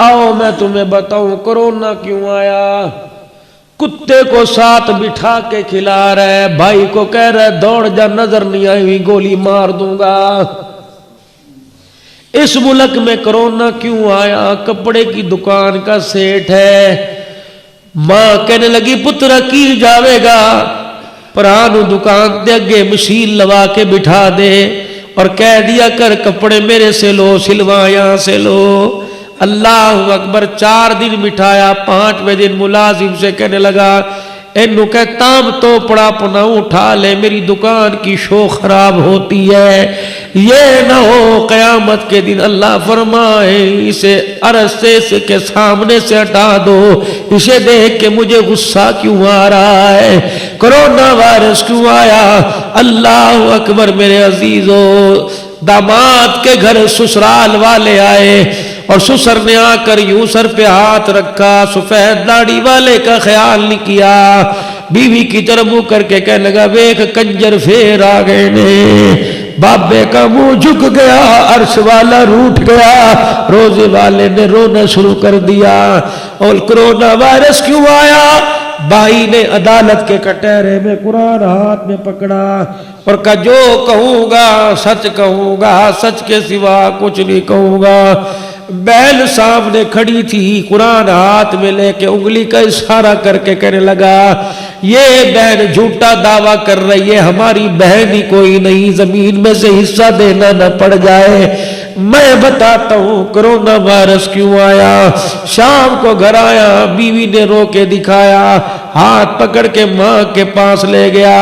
آؤ میں تمہیں بتاؤں کرونا کیوں آیا۔ کتے کو ساتھ بٹھا کے کھلا رہے، بھائی کو کہہ رہے دوڑ جا، نظر نہیں آئی ہوئی گولی مار دوں گا۔ اس ملک میں کرونا کیوں آیا؟ کپڑے کی دکان کا سیٹ ہے، ماں کہنے لگی پترا کی جاوے گا، پرانو دکان دے اگے مشین لوا کے بٹھا دے اور کہہ دیا کر کپڑے میرے سے لو، سلوا یہاں سے لو۔ اللہ اکبر، 4 دن بٹھایا، 5ویں دن ملازم سے کہنے لگا اینو کہ تام تو پڑا پنا اٹھا لے، میری دکان کی شو خراب ہوتی ہے، یہ نہ ہو قیامت کے دن اللہ فرمائے اسے عرصے کے سامنے سے ہٹا دو، اسے دیکھ کے مجھے غصہ کیوں آ رہا ہے، کرونا وائرس کیوں آیا۔ اللہ اکبر میرے عزیزو، داماد کے گھر سسرال والے آئے اور سسر نے آ کر یوں سر پہ ہاتھ رکھا، سفید داڑھی والے کا خیال نہیں کیا، بیوی کی طرف منہ کر کے کہنے لگا ویکھ کنجر پھر آ گئے نے۔ بابے کا منہ جھک گیا، عرش والا روٹ گیا، روزے والے نے رونا شروع کر دیا۔ اور کرونا وائرس کیوں آیا؟ بھائی نے عدالت کے کٹہرے میں قرآن ہاتھ میں پکڑا اور کہا جو کہوں گا سچ کہوں گا، سچ کے سوا کچھ نہیں کہوں گا۔ بہن سامنے کھڑی تھی، قرآن ہاتھ میں لے کے انگلی کا اشارہ کر کے کہنے لگا یہ بہن جھوٹا دعویٰ کر رہی ہے، ہماری بہن ہی کوئی نہیں، زمین میں سے حصہ دینا نہ پڑ جائے۔ میں بتاتا ہوں کرونا وائرس کیوں آیا۔ شام کو گھر آیا، بیوی نے رو کے دکھایا، ہاتھ پکڑ کے ماں کے پاس لے گیا،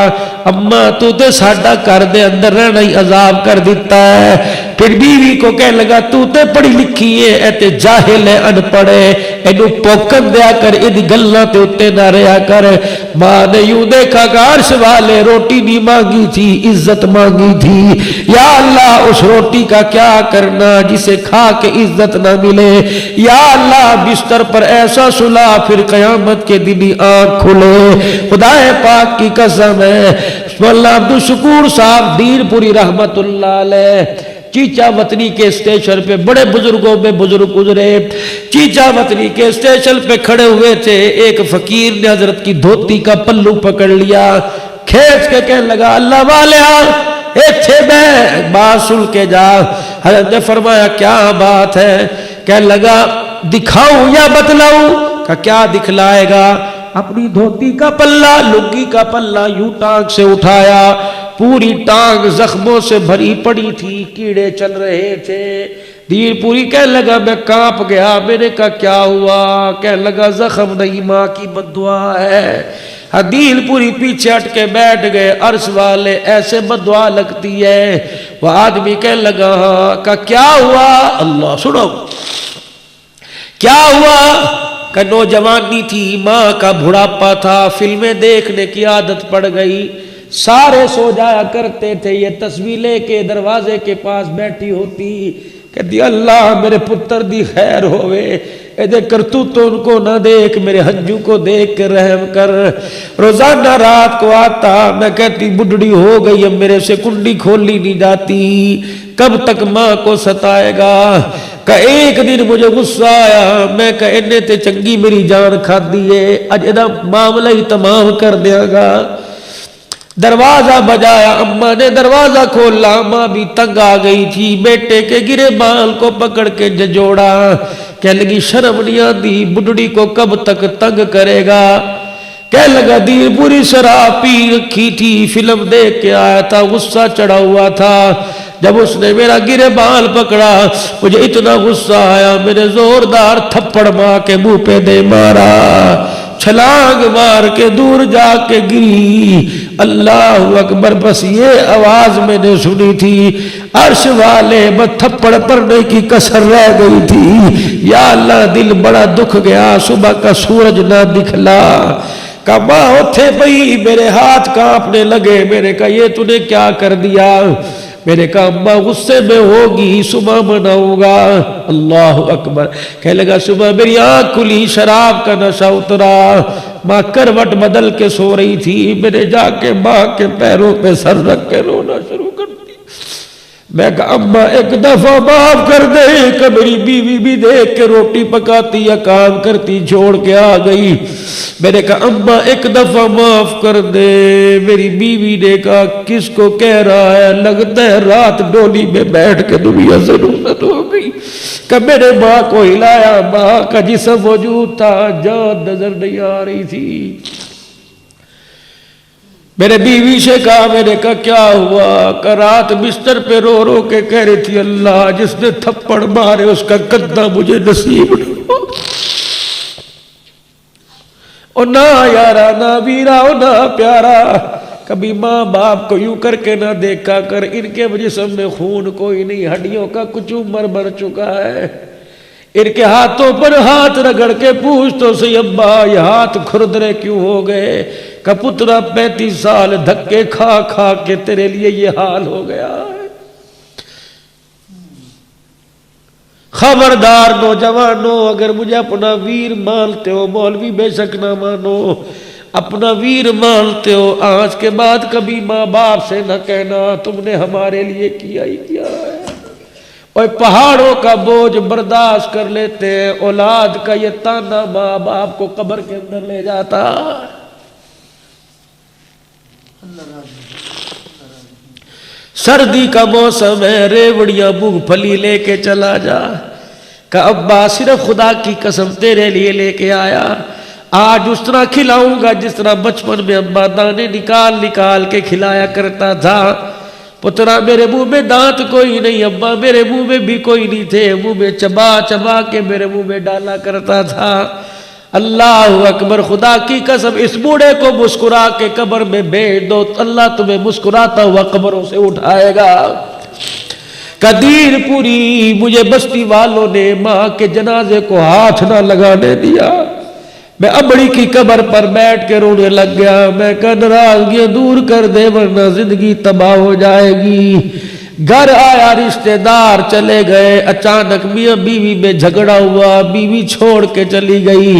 اماں تو تے ساڈا کر دے اندر رہنا ہی عذاب کر دیتا ہے۔ پھر بیوی کو کہنے لگا تو تے پڑھی لکھی ہے، اے تے جاہل ہے، ان پڑھے، اینو پوکن دیا کر، ایدی گلاں تے اتے نہ رہا کر۔ ماں نے یوں دیکھا کہ عرش والے روٹی نہیں مانگی تھی، عزت مانگی تھی، یا اللہ اس روٹی کا کیا کرنا جسے کھا کے عزت نہ ملے، یا اللہ بستر پر ایسا سلا پھر قیامت کے دن آنکھ کھلے۔ خدا پاک کی قسم ہے، مولانا عبدالشکور صاحب دیر پوری رحمت اللہ علیہ چیچا وطنی کے اسٹیشن پہ، بڑے بزرگوں میں بزرگ گزرے، چیچا وطنی کے اسٹیشن پہ کھڑے ہوئے تھے، ایک فقیر نے حضرت کی دھوتی کا پلو پکڑ لیا، کھینچ کے کہنے لگا اللہ والے ایتھے میں بات سن کے جا۔ حضرت نے فرمایا کیا بات ہے؟ کہنے لگا دکھاؤں یا بتلاؤں؟ کہ کیا دکھلائے گا؟ اپنی دھوتی کا پلہ، لنگی کا پلہ یوں ٹانگ سے اٹھایا، پوری ٹانگ زخموں سے بھری پڑی تھی، کیڑے چل رہے تھے۔ دیر پوری کہنے لگا میں کانپ گیا، میں نے کہا کیا ہوا؟ کہنے لگا زخم نہیں، ماں کی بددعا ہے۔ دیر پوری پیچھے ہٹ کے بیٹھ گئے، عرش والے ایسے بددعا لگتی ہے۔ وہ آدمی کہنے لگا ہاں۔ کہا کیا ہوا؟ اللہ سنو کیا ہوا؟ کہ نوجوانی تھی، ماں کا بڑھاپا تھا، فلمیں دیکھنے کی عادت پڑ گئی، سارے سو جایا کرتے تھے، یہ تصویر لے کے دروازے کے پاس بیٹھی ہوتی، کہتی اللہ میرے پتر دی خیر ہوئے، اے دے کرتوتوں ان کو نہ دیکھ، میرے ہنجو کو دیکھ کے رحم کر۔ روزانہ رات کو آتا، میں کہتی بڈڑی ہو گئی اب میرے سے کنڈی کھولی نہیں جاتی، کب تک ماں کو ستائے گا؟ کہ ایک دن مجھے غصہ آیا، میں کہ انہیں تے چنگی میری جان کھا دیئے، اج ایدہ معاملہ ہی تمام کر دیا گا۔ دروازہ بجایا، اماں نے دروازہ کھولا، ماں بھی تنگ آ گئی تھی، بیٹے کے گرے بال کو پکڑ کے جھنجھوڑا، کہنے لگی شرم نہیں آتی، بڈڑی کو کب تک تنگ کرے گا؟ کہنے لگا دیر پوری شراب پی رکھی تھی، فلم دیکھ کے آیا تھا، غصہ چڑھا ہوا تھا، جب اس نے میرا گرے بال پکڑا مجھے اتنا غصہ آیا، میں نے زوردار تھپڑ ماں کے منہ پہ دے مارا، چھلانگ مار کے دور جا کے گری۔ اللہ اکبر، بس یہ آواز میں نے سنی تھی، عرش والے بس تھپڑ پڑنے کی کسر رہ گئی تھی، یا اللہ دل بڑا دکھ گیا، صبح کا سورج نہ دکھلا۔ کہ ماں اتھے پئی، میرے ہاتھ کانپنے لگے، میں نے کہا یہ تو نے کیا کر دیا؟ میں نے کہا اماں غصے میں ہوگی، صبح مناؤں گا۔ اللہ اکبر، کہنے لگا صبح میری آنکھ کھلی، شراب کا نشہ اترا، ماں کروٹ بدل کے سو رہی تھی، میں نے جا کے ماں کے پیروں پہ سر رکھ کے رونا شروع کر دی۔ میں کہا اماں ایک دفعہ معاف کر دے کہ میری بیوی بھی دیکھ کے روٹی پکاتی یا کام کرتی چھوڑ کے آ گئی. میں نے کہا اماں ایک دفعہ معاف کر دے. میری بیوی نے کہا کس کو کہہ رہا ہے, لگتا ہے رات ڈولی میں بیٹھ کے دنیا سے رخصت ہو گئی. کہ میں نے ماں کو ہلایا, ماں کا جسم موجود تھا, جان نظر نہیں آ رہی تھی. میرے بیوی سے کہا, میں نے کہا کیا ہوا؟ کہ رات بستر پہ رو رو کے کہہ رہی تھی اللہ جس نے تھپڑ مارے اس کا گدہ مجھے نصیب نہ ہو. اور نہ یارا نہ ویرا نہ پیارا, کبھی ماں باپ کو یوں کر کے نہ دیکھا کر, ان کے جسم میں خون کوئی نہیں, ہڈیوں کا کچھ عمر بڑھ چکا ہے. ان کے ہاتھوں پر ہاتھ رگڑ کے پوچھ تو سی ابا یہ ہاتھ کھردرے کیوں ہو گئے؟ کہ پترا 35 سال دھکے کھا کھا کے تیرے لیے یہ حال ہو گیا ہے. خبردار نوجوانوں, اگر مجھے اپنا ویر مانتے ہو, مولوی بے شک نہ مانو, اپنا ویر مانتے ہو, آج کے بعد کبھی ماں باپ سے نہ کہنا تم نے ہمارے لیے کیا ہی کیا ہے. اور پہاڑوں کا بوجھ برداشت کر لیتے ہیں, اولاد کا یہ تانا ماں باپ کو قبر کے اندر لے جاتا. سردی کا موسم ہے, ریوڑیاں مونگ پھلی لے کے چلا جا. کہ ابا صرف خدا کی قسم تیرے لیے لے کے آیا, آج اس طرح کھلاؤں گا جس طرح بچپن میں ابا دانے نکال نکال کے کھلایا کرتا تھا. پترا میرے منہ میں دانت کوئی نہیں ابا, میرے منہ میں بھی کوئی نہیں تھے, منہ میں چبا چبا کے میرے منہ میں ڈالا کرتا تھا. اللہ اکبر, خدا کی قسم اس بوڑھے کو مسکرا کے قبر میں بھیج دو, اللہ تمہیں مسکراتا ہوا قبروں سے اٹھائے گا. قدیر پوری مجھے بستی والوں نے ماں کے جنازے کو ہاتھ نہ لگانے دیا. میں امڑی کی قبر پر بیٹھ کے رونے لگ گیا. میں کہا ناراضگیاں دور کر دے ورنہ زندگی تباہ ہو جائے گی. گھر آیا, رشتہ دار چلے گئے, اچانک میاں بیوی میں جھگڑا ہوا, بیوی چھوڑ کے چلی گئی.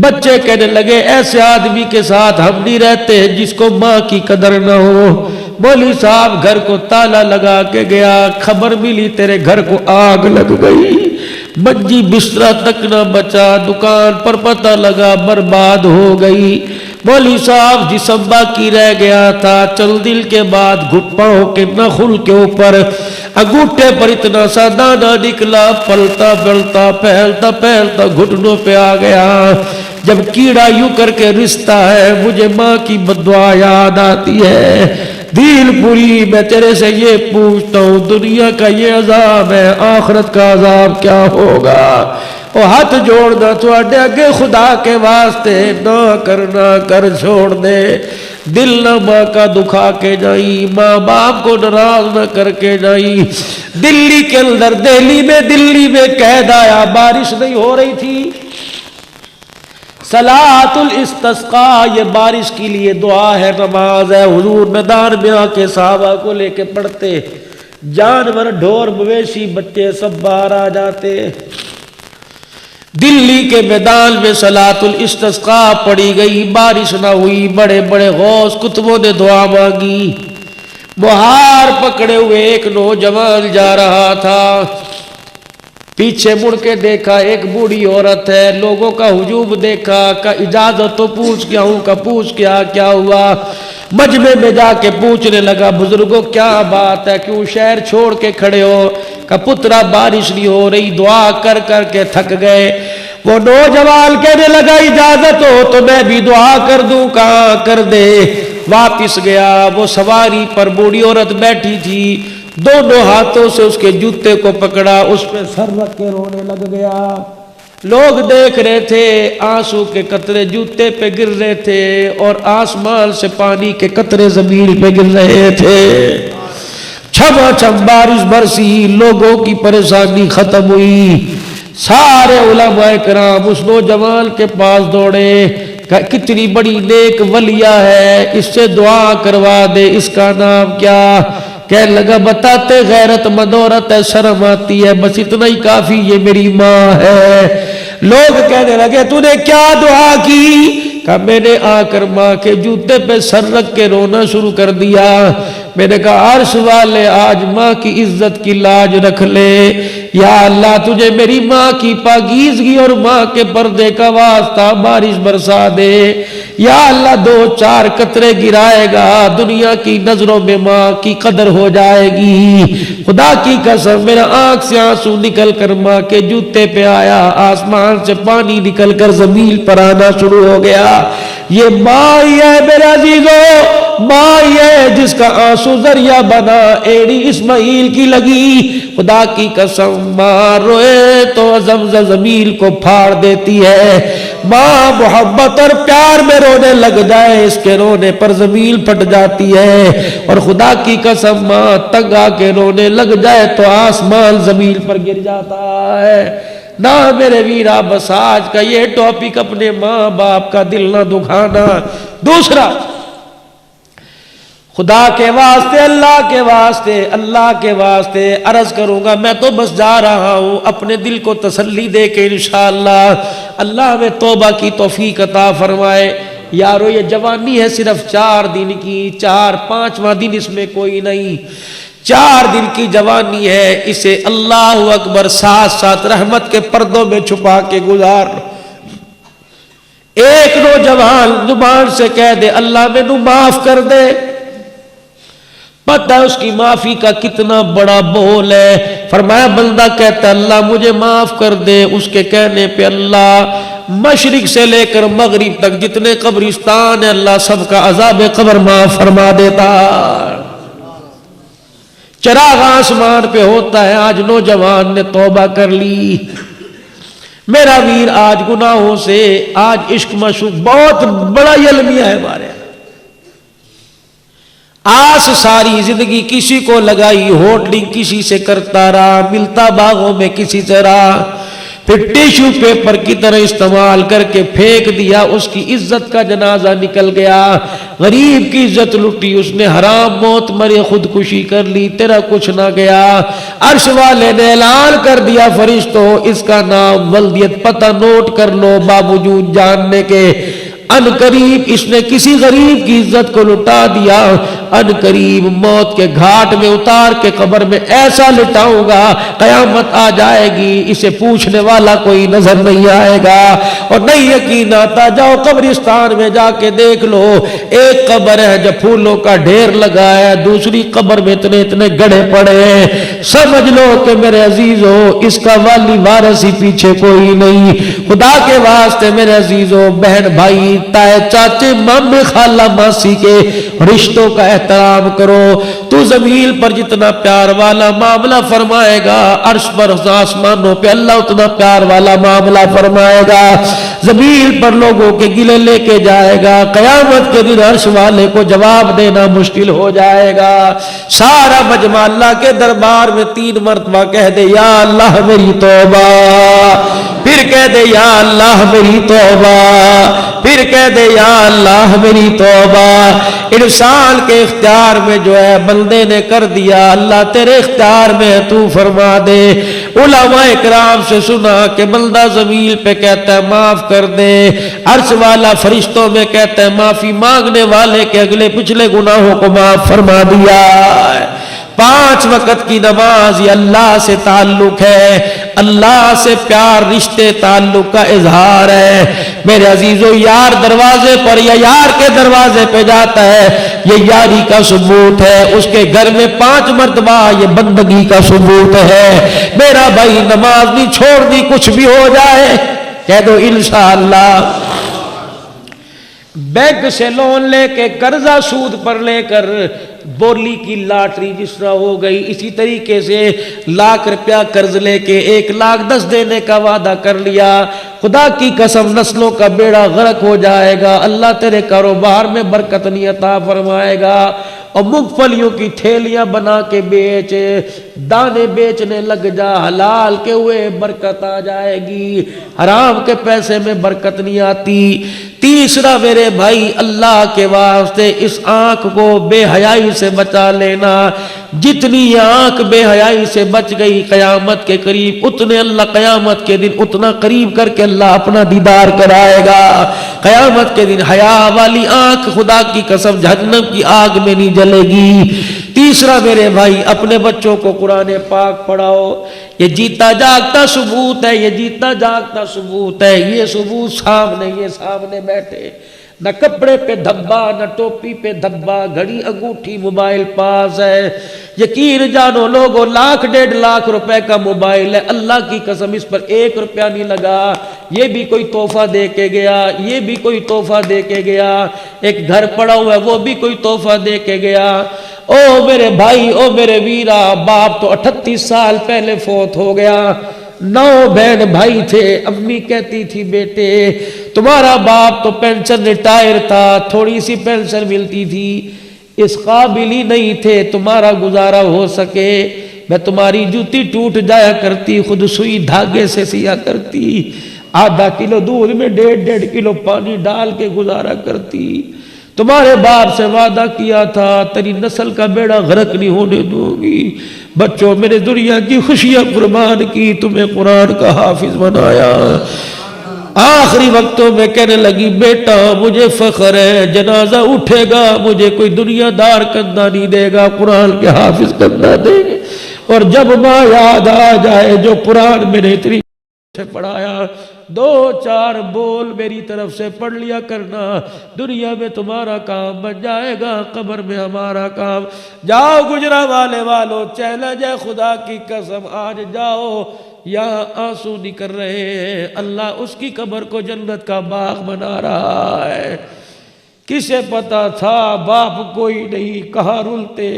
بچے کہنے لگے ایسے آدمی کے ساتھ ہم نہیں رہتے جس کو ماں کی قدر نہ ہو. مولوی صاحب گھر کو تالا لگا کے گیا, خبر ملی تیرے گھر کو آگ لگ گئی, منجی بسترا تک نہ بچا, دکان پر پتہ لگا برباد ہو گئی. مولوی صاحب جسم باقی رہ گیا تھا, چل دل کے بعد گھٹ پاؤں کے نخل کے اوپر انگوٹھے پر اتنا سا دانا نکلا, پلتا پلتا پھیلتا پھیلتا گھٹنوں پہ آ گیا. جب کیڑا یوں کر کے رستا ہے مجھے ماں کی بددعا یاد آتی ہے. دل پوری میں تیرے سے یہ پوچھتا ہوں, دنیا کا یہ عذاب ہے, آخرت کا عذاب کیا ہوگا؟ اور ہاتھ جوڑنا تھوڑے اگے خدا کے واسطے, نہ کر چھوڑ دے. دل نہ ماں کا دکھا کے جائی, ماں باپ کو ناراض نہ کر کے جائی. دلی کے اندر دلی میں قید آیا, بارش نہیں ہو رہی تھی. صلاۃ الاستسقاء یہ بارش کے لیے دعا ہے, نماز ہے. حضور میدان میں آ کے صحابہ کو لے کے پڑھتے, جانور ڈھور مویشی بچے سب باہر آ جاتے. دلی کے میدان میں صلاۃ الاستسقاء پڑھی گئی, بارش نہ ہوئی. بڑے بڑے غوث کتبوں نے دعا مانگی. بہار پکڑے ہوئے ایک نوجوان جا رہا تھا, پیچھے مڑ کے دیکھا ایک بوڑھی عورت ہے. لوگوں کا ہجوم دیکھا, کا اجازت تو پوچھ کے آؤں, کا پوچھ کیا ہوا. مجمع میں جا کے پوچھنے لگا بزرگوں کیا بات ہے, کیوں شہر چھوڑ کے کھڑے ہو؟ کا پترا بارش نہیں ہو رہی, دعا کر کر کے تھک گئے. وہ نوجوان کہنے لگا اجازت ہو تو میں بھی دعا کر دوں. کہاں کر دے. واپس گیا, وہ سواری پر بوڑھی عورت بیٹھی تھی, دونوں ہاتھوں سے اس کے جوتے کو پکڑا, اس پہ سر رکھ کے رونے لگ گیا. لوگ دیکھ رہے تھے, آنسو کے قطرے جوتے پہ گر رہے تھے اور آسمان سے پانی کے قطرے زمین پہ گر رہے تھے. چھما چھم بارش برسی, لوگوں کی پریشانی ختم ہوئی. سارے علماء کرام اس نوجوان کے پاس دوڑے, کتنی بڑی نیک ولیہ ہے, اس سے دعا کروا دے, اس کا نام کیا؟ کہنے لگا بتاتے غیرت مند عورت ہے, شرم آتی ہے, بس اتنا ہی کافی, یہ میری ماں ہے. لوگ کہنے لگے تو نے کیا دعا کی؟ کہ میں نے آ کر ماں کے جوتے پہ سر رکھ کے رونا شروع کر دیا. میں نے کہا عرش والے آج ماں کی عزت کی لاج رکھ لے، یا اللہ تجھے میری ماں کی پاکیزگی اور ماں کے پردے کا واسطہ بارش برسا دے، یا اللہ 2-4 قطرے گرائے گا، دنیا کی نظروں میں ماں کی قدر ہو جائے گی۔ خدا کی قسم میرا آنکھ سے آنسو نکل کر ماں کے جوتے پہ آیا، آسمان سے پانی نکل کر زمین پر آنا شروع ہو گیا۔ یہ ماں ہی ہے میرے عزیزو، ماں ہی ہے جس کا آنسو ذریعہ بنا ایڑی اسماعیل کی لگی۔ خدا کی قسم ماں روئے تو زمین کو پھاڑ دیتی ہے، ماں محبت اور پیار میں رونے لگ جائے اس کے رونے پر زمین پھٹ جاتی ہے، اور خدا کی قسم ماں تنگ آ کے رونے لگ جائے تو آسمان زمین پر گر جاتا ہے۔ نہ میرے ویرا بس آج کا یہ ٹاپک اپنے ماں باپ کا دل نہ دکھانا۔ دوسرا، خدا کے واسطے اللہ کے واسطے عرض کروں گا، میں تو بس جا رہا ہوں اپنے دل کو تسلی دے کے انشاءاللہ اللہ میں توبہ کی توفیق عطا فرمائے۔ یارو یہ جوانی ہے صرف 4 دن کی، 4-5واں دن اس میں کوئی نہیں، 4 دن کی جوانی ہے، اسے اللہ اکبر ساتھ رحمت کے پردوں میں چھپا کے گزار۔ ایک نوجوان زبان سے کہہ دے اللہ مینوں معاف کر دے، پتہ اس کی معافی کا کتنا بڑا بول ہے۔ فرمایا بندہ کہتا ہے اللہ مجھے معاف کر دے، اس کے کہنے پہ اللہ مشرق سے لے کر مغرب تک جتنے قبرستان ہیں اللہ سب کا عذاب قبر معاف فرما دیتا۔ چراغ آسمان پہ ہوتا ہے، آج نوجوان نے توبہ کر لی۔ میرا ویر آج گناہوں سے، آج عشق مشوق بہت بڑا المیہ ہے ہمارے، آس ساری زندگی کسی کو لگائی، ہوٹلنگ کسی سے کرتا رہا، ملتا باغوں میں کسی سے رہا، پھر ٹیشو پیپر کی طرح استعمال کر کے پھینک دیا، اس کی عزت کا جنازہ نکل گیا، غریب کی عزت لٹی، اس نے حرام موت مرے، خودکشی کر لی، تیرا کچھ نہ گیا۔ عرش والے نے اعلان کر دیا فرشتوں اس کا نام ولدیت پتہ نوٹ کر لو، باوجود جاننے کے ان قریب اس نے کسی غریب کی عزت کو لٹا دیا، ان قریب موت کے گھاٹ میں اتار کے قبر میں ایسا لٹاؤں گا قیامت آ جائے گی، اسے پوچھنے والا کوئی نظر نہیں آئے گا۔ اور نہیں یقین آتا جاؤ قبرستان میں جا کے دیکھ لو، ایک قبر ہے جو پھولوں کا ڈھیر لگا ہے، دوسری قبر میں اتنے گڑھے پڑے ہیں، سمجھ لو کہ میرے عزیزو اس کا والی وارث ہی پیچھے کوئی نہیں۔ خدا کے واسطے میرے عزیزو، بہن بھائی، تائے چاچے، مامے، خالہ ماسی کے رشتوں کا احترام کرو۔ تو زمین پر جتنا پیار والا معاملہ فرمائے گا، عرش پر آسمانوں پہ اللہ اتنا پیار والا معاملہ فرمائے گا۔ زمین پر لوگوں کے گلے لے کے جائے گا، قیامت کے دن عرش والے کو جواب دینا مشکل ہو جائے گا۔ سارا مجمع اللہ کے دربار میں 3 مرتبہ کہہ دے یا اللہ میری توبہ، پھر کہہ دے یا اللہ میری توبہ، پھر کہہ دے یا اللہ میری توبہ۔ انسان کے اختیار میں جو ہے بندے نے کر دیا، اللہ تیرے اختیار میں تو فرما دے۔ علماء اکرام سے سنا کہ بندہ زمین پہ کہتا ہے معاف کر دے، عرش والا فرشتوں میں کہتا ہے معافی مانگنے والے کے اگلے پچھلے گناہوں کو معاف فرما دیا۔ 5 وقت کی نماز یہ اللہ سے تعلق ہے، اللہ سے پیار، رشتے تعلق کا اظہار ہے۔ میرے عزیزو یار دروازے پر یا یار کے دروازے پہ جاتا ہے، یہ یاری کا ثبوت ہے، اس کے گھر میں 5 مرتبہ یہ بندگی کا ثبوت ہے۔ میرا بھائی نماز نہیں چھوڑنی، کچھ بھی ہو جائے کہہ دو انشاءاللہ۔ بینک سے لون لے کے قرضہ سود پر لے کر بولی کی لاٹری جس طرح ہو گئی، اسی طریقے سے 1 لاکھ روپیہ قرض لے کے 1,10,000 دینے کا وعدہ کر لیا۔ خدا کی قسم نسلوں کا بیڑا غرق ہو جائے گا، اللہ تیرے کاروبار میں برکت نہیں عطا فرمائے گا، اور مونگ پھلیوں کی تھیلیاں بنا کے بیچ، دانے بیچنے لگ جا، حلال کے ہوئے برکت آ جائے گی، حرام کے پیسے میں برکت نہیں آتی۔ تیسرا میرے بھائی اللہ کے واسطے اس آنکھ کو بے حیائی سے بچا لینا، جتنی یہ آنکھ بے حیائی سے بچ گئی قیامت کے قریب اتنے اللہ قیامت کے دن اتنا قریب کر کے اللہ اپنا دیدار کرائے گا۔ قیامت کے دن حیا والی آنکھ خدا کی قسم جہنم کی آگ میں نہیں جلے گی۔ تیسرا میرے بھائی اپنے بچوں کو قرآن پاک پڑھاؤ. یہ جیتا جاگتا ثبوت ہے, یہ جیتا جاگتا ثبوت ہے. یہ ثبوت سامنے بیٹھے, نہ کپڑے پہ دھبا, نہ ٹوپی پہ دھبا, گھڑی انگوٹھی موبائل پاس ہے. یقین جانو لوگوں, 1.5 روپے کا موبائل ہے, اللہ کی قسم اس پر 1 روپیہ نہیں لگا. یہ بھی کوئی تحفہ دے کے گیا, یہ بھی کوئی تحفہ دے کے گیا. ایک گھر پڑا ہوا ہے وہ بھی کوئی تحفہ دے کے گیا. او میرے بھائی, او میرے ویرا, باپ تو 38 سال پہلے فوت ہو گیا. 9 بہن بھائی تھے. امی کہتی تھی بیٹے تمہارا باپ تو پینشن ریٹائر تھا, تھوڑی سی پینشن ملتی تھی, اس قابل ہی نہیں تھے تمہارا گزارا ہو سکے. میں تمہاری جوتی ٹوٹ جایا کرتی, خود سوئی دھاگے سے سیا کرتی, آدھا کلو دودھ میں 1.5 کلو پانی ڈال کے گزارا کرتی. تمہارے باپ سے وعدہ کیا تھا تیری نسل کا بیڑا غرق نہیں ہونے دوں گی. بچوں میرے دنیا کی خوشیاں قربان کی, تمہیں قرآن کا حافظ بنایا. آخری وقتوں میں کہنے لگی بیٹا مجھے فخر ہے, جنازہ اٹھے گا مجھے کوئی دنیا دار کندھا نہیں دے گا, قرآن کے حافظ کندھا دے گے. اور جب ماں یاد آ جائے جو قرآن میں نے اتنی سے پڑھایا, 2-4 بول میری طرف سے پڑھ لیا کرنا, دنیا میں تمہارا کام بن جائے گا, قبر میں ہمارا کام. جاؤ گجرانوالے والو, چیلنج ہے خدا کی قسم, آج جاؤ, یہاں آنسو نکل رہے ہیں, اللہ اس کی قبر کو جنت کا باغ بنا رہا ہے. کسے پتا تھا باپ کوئی نہیں, کہاں رلتے.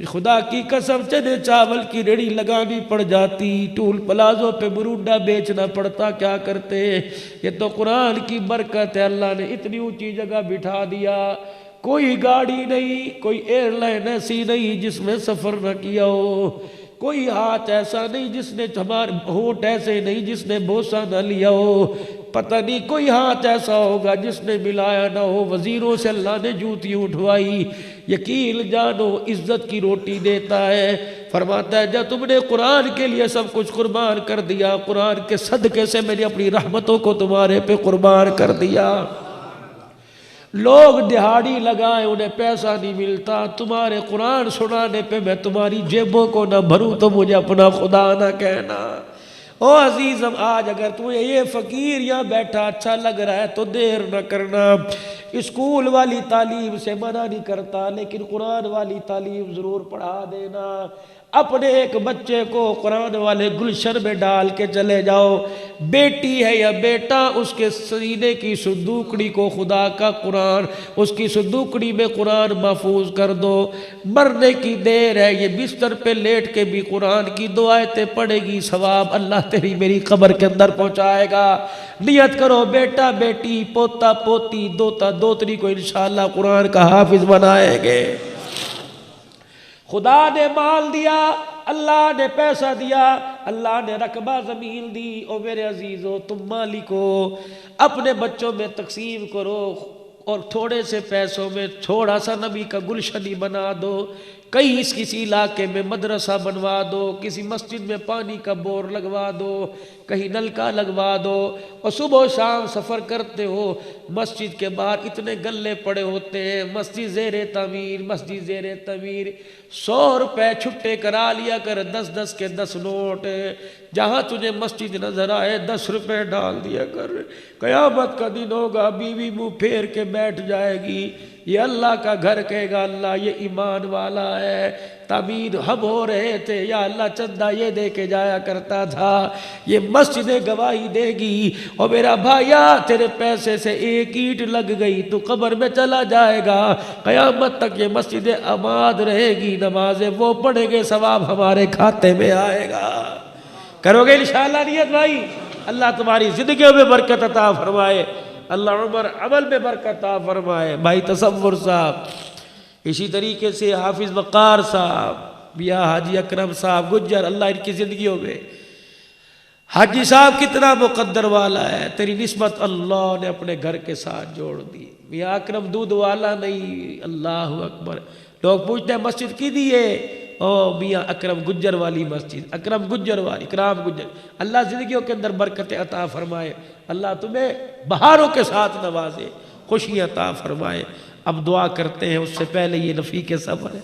خدا کی قسم چنے چاول کی ریڑھی لگانی پڑ جاتی, ٹول پلازوں پہ مرونڈا بیچنا پڑتا, کیا کرتے. یہ تو قرآن کی برکت ہے, اللہ نے اتنی اونچی جگہ بٹھا دیا. کوئی گاڑی نہیں, کوئی ایئر لائن ایسی نہیں جس میں سفر نہ کیا ہو, کوئی ہاتھ ایسا نہیں جس نے, ہمارے ہونٹ ایسے نہیں جس نے بوسہ نہ لیا ہو, پتہ نہیں کوئی ہاتھ ایسا ہوگا جس نے ملایا نہ ہو. وزیروں سے اللہ نے جوتی اٹھوائی. یقین جانو عزت کی روٹی دیتا ہے, فرماتا ہے جب تم نے قرآن کے لیے سب کچھ قربان کر دیا, قرآن کے صدقے سے میں نے اپنی رحمتوں کو تمہارے پہ قربان کر دیا. لوگ دہاڑی لگائیں انہیں پیسہ نہیں ملتا, تمہارے قرآن سنانے پہ میں تمہاری جیبوں کو نہ بھروں تو مجھے اپنا خدا نہ کہنا. او عزیزم, آج اگر تمہیں یہ فقیر یہاں بیٹھا اچھا لگ رہا ہے تو دیر نہ کرنا. اسکول والی تعلیم سے منع نہیں کرتا, لیکن قرآن والی تعلیم ضرور پڑھا دینا. اپنے ایک بچے کو قرآن والے گلشن میں ڈال کے چلے جاؤ. بیٹی ہے یا بیٹا, اس کے سینے کی صندوقڑی کو خدا کا قرآن, اس کی صندوقڑی میں قرآن محفوظ کر دو. مرنے کی دیر ہے, یہ بستر پہ لیٹ کے بھی قرآن کی دو آیتیں پڑھے گی, ثواب اللہ تیری میری قبر کے اندر پہنچائے گا. نیت کرو بیٹا بیٹی پوتا پوتی دوتا دوتری کو انشاءاللہ قرآن کا حافظ بنائیں گے. خدا نے مال دیا, اللہ نے پیسہ دیا, اللہ نے رقبہ زمین دی. او میرے عزیزو, تم مالک ہو, اپنے بچوں میں تقسیم کرو اور تھوڑے سے پیسوں میں تھوڑا سا نبی کا گلشن بنا دو. کہیں کسی علاقے میں مدرسہ بنوا دو, کسی مسجد میں پانی کا بور لگوا دو, کہیں نلکا لگوا دو. اور صبح و شام سفر کرتے ہو, مسجد کے باہر اتنے گلے پڑے ہوتے ہیں, مسجد زیر تعمیر, مسجد زیر تعمیر. 100 روپے چھٹے کرا لیا کر, 10 کے 10 نوٹ. جہاں تجھے مسجد نظر آئے 10 روپے ڈال دیا کر. قیامت کا دن ہوگا, بیوی منہ پھیر کے بیٹھ جائے گی, یہ اللہ کا گھر کہے گا اللہ یہ ایمان والا ہے. تعمیر ہم ہو رہے تھے, یا اللہ چندہ یہ دے کے جایا کرتا تھا, یہ مسجد گواہی دے گی. اور میرا بھائیا تیرے پیسے سے ایک اینٹ لگ گئی تو قبر میں چلا جائے گا, قیامت تک یہ مسجد آباد رہے گی, نمازیں وہ پڑھیں گے, ثواب ہمارے کھاتے میں آئے گا. کرو گے انشاءاللہ نیت بھائی؟ اللہ تمہاری زندگیوں میں برکت عطا فرمائے, اللہ عمر عمل میں برکت عطا فرمائے. بھائی تصور صاحب, اسی طریقے سے حافظ وقار صاحب یا حاجی اکرم صاحب گجر, اللہ ان کی زندگیوں میں. حاجی صاحب کتنا مقدر والا ہے, تیری نسبت اللہ نے اپنے گھر کے ساتھ جوڑ دی. میاں اکرم دودھ والا نہیں, اللہ اکبر. لوگ پوچھتے ہیں مسجد کی دی ہے, او میاں اکرم گجر والی مسجد, اکرم گجر والی, اکرام گجر. اللہ زندگیوں کے اندر برکت عطا فرمائے, اللہ تمہیں بہاروں کے ساتھ نوازے, خوشی عطا فرمائے. اب دعا کرتے ہیں, اس سے پہلے یہ رفیق سفر ہے.